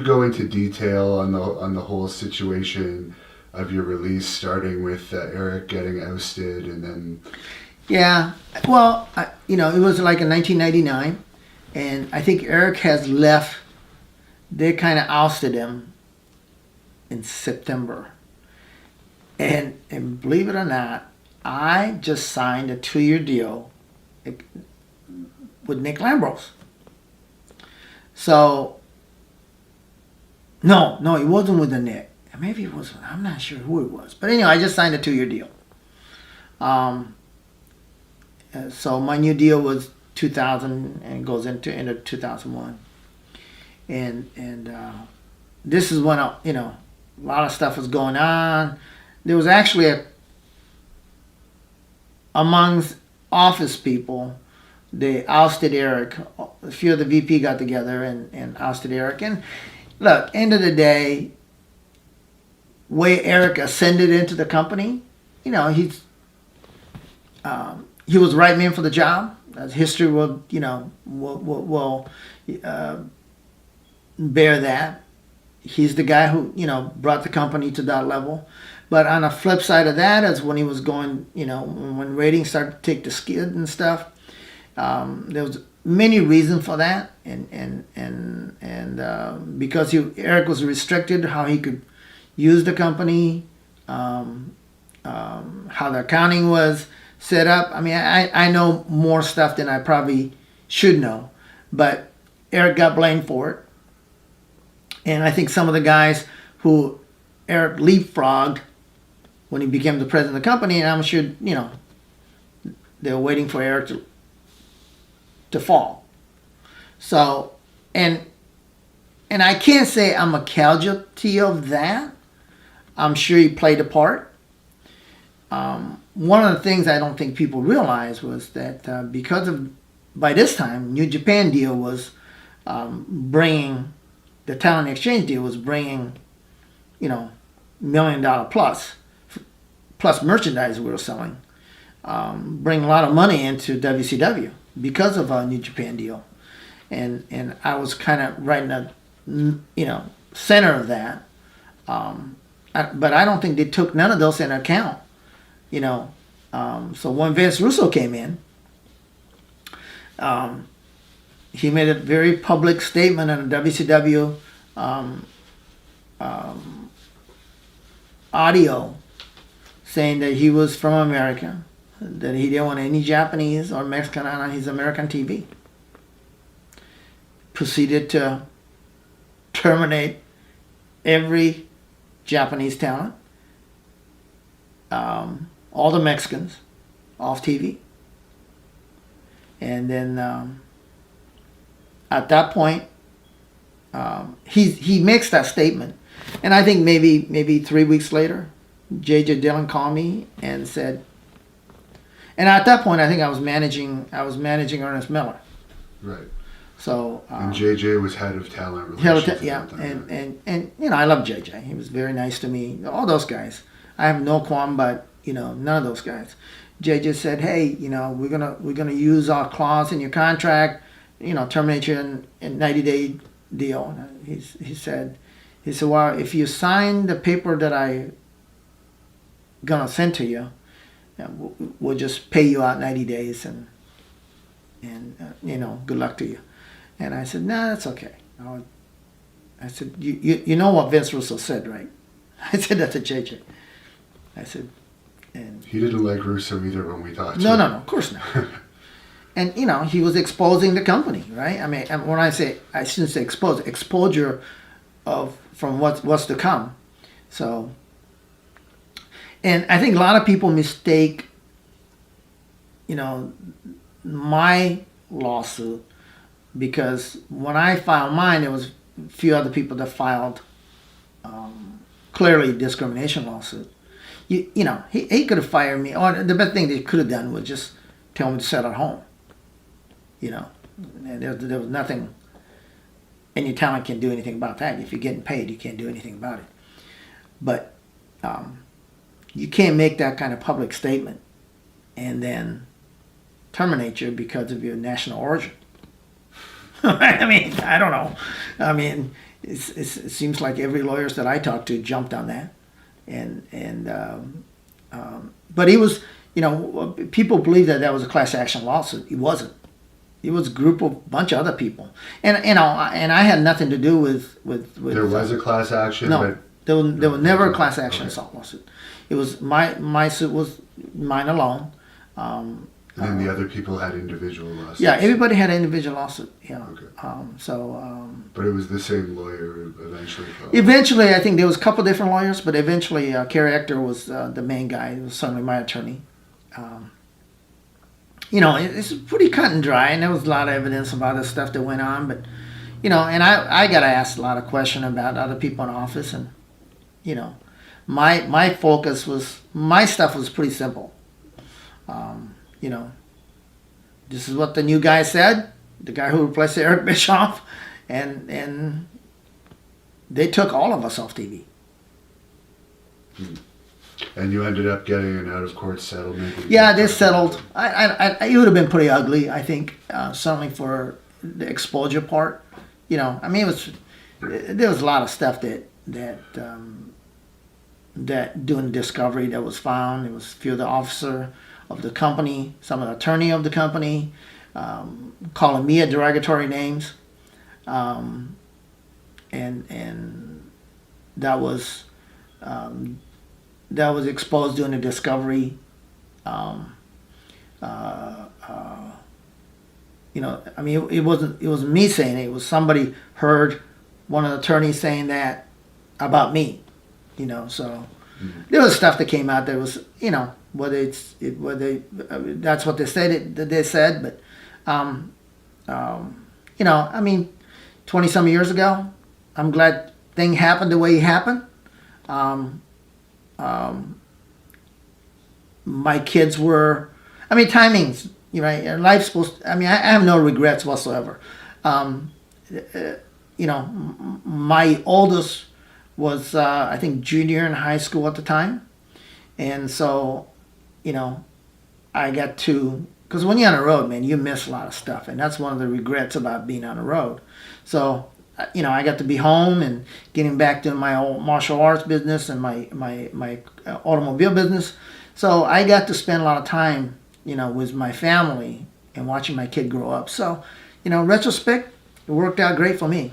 go into detail on the whole situation of your release, starting with Eric getting ousted and then? Yeah, well, it was like in 1999, and I think Eric has left. They kind of ousted him in September, and believe it or not, I just signed a 2-year deal with Nick Lambros. So, no, it wasn't with the Nick. Maybe it was. I'm not sure who it was, but anyway, I just signed a 2-year deal. So my new deal was 2000 and goes into end of 2001, and this is when a lot of stuff was going on. There was actually amongst office people, they ousted Eric. A few of the VP got together and ousted Eric. And look, end of the day, way Eric ascended into the company, he was right man for the job. As history will bear that. He's the guy who, brought the company to that level. But on the flip side of that is when he was going, when ratings started to take the skid and stuff, there was many reasons for that. And because Eric was restricted how he could use the company, how the accounting was set up. I mean, I know more stuff than I probably should know, but Eric got blamed for it. And I think some of the guys who Eric leapfrogged when he became the president of the company, and I'm sure, they were waiting for Eric to fall. So, and I can't say I'm a casualty of that. I'm sure he played a part. One of the things I don't think people realize was that because of, by this time, New Japan deal was bringing, the talent exchange deal was bringing, $1 million plus merchandise we were selling, bring a lot of money into WCW because of our New Japan deal. And I was kind of right in the, center of that. But I don't think they took none of those into account. So when Vince Russo came in, he made a very public statement on the WCW audio saying that he was from America, that he didn't want any Japanese or Mexican on his American TV. Proceeded to terminate every Japanese talent, all the Mexicans off TV. And then at that point, he makes that statement. And I think maybe 3 weeks later, J.J. Dillon called me and said, and at that point I think I was managing Ernest Miller. Right. So and JJ was head of talent relations. Yeah, and I love JJ. He was very nice to me. All those guys, I have no qualm, but none of those guys. JJ said, "Hey, we're gonna use our clause in your contract, terminate you in 90-day deal." He said, well, if you sign the paper that I gonna send to you, we'll just pay you out 90 days and good luck to you. And I said, no, that's okay. I said, you know what Vince Russo said, right? I said that to JJ. I said, and he didn't like Russo either when we talked. No, of course not. And he was exposing the company, right? I mean, when I shouldn't say exposure from what's to come. So, and I think a lot of people mistake, my lawsuit, because when I filed mine, there was a few other people that filed clearly discrimination lawsuit. He could have fired me, or the best thing they could have done was just tell me to settle at home. And there was nothing, and your talent can't do anything about that. If you're getting paid, you can't do anything about it. But you can't make that kind of public statement and then terminate you because of your national origin. I mean, I don't know. I mean, it seems like every lawyers that I talked to jumped on that, but he was, people believe that was a class action lawsuit. It wasn't. It was a bunch of other people, and I had nothing to do with. There was a class action. No, but there was never a class action assault lawsuit. It was my suit was mine alone. And then the other people had individual lawsuits. Yeah, everybody had an individual lawsuit. Yeah. Okay. But it was the same lawyer eventually. Eventually, I think there was a couple different lawyers, but eventually, Kerry Ector was the main guy. It was certainly my attorney. It's pretty cut and dry, and there was a lot of evidence about the stuff that went on. But, and I got asked a lot of questions about other people in office, and, my focus was, my stuff was pretty simple. This is what the new guy said, the guy who replaced Eric Bischoff, and they took all of us off TV. And you ended up getting an out-of-court settlement. Yeah, they settled. It would have been pretty ugly, I think, certainly for the exposure part. There was a lot of stuff that doing the discovery that was found. It was a few of the officer of the company, some of the attorney of the company, calling me a derogatory names, and that was exposed during the discovery. It wasn't me saying it. It was somebody heard one of the attorneys saying that about me. So there was stuff that came out that was, whether that's what they said, but 20 some years ago, I'm glad thing happened the way it happened. My kids were, timings, right? Life's supposed to, I have no regrets whatsoever. My oldest was, I think, junior in high school at the time. And so, I got to, because when you're on the road, man, you miss a lot of stuff. And that's one of the regrets about being on the road. So, I got to be home and getting back to my old martial arts business and my automobile business. So I got to spend a lot of time, with my family and watching my kid grow up. So, retrospect, it worked out great for me.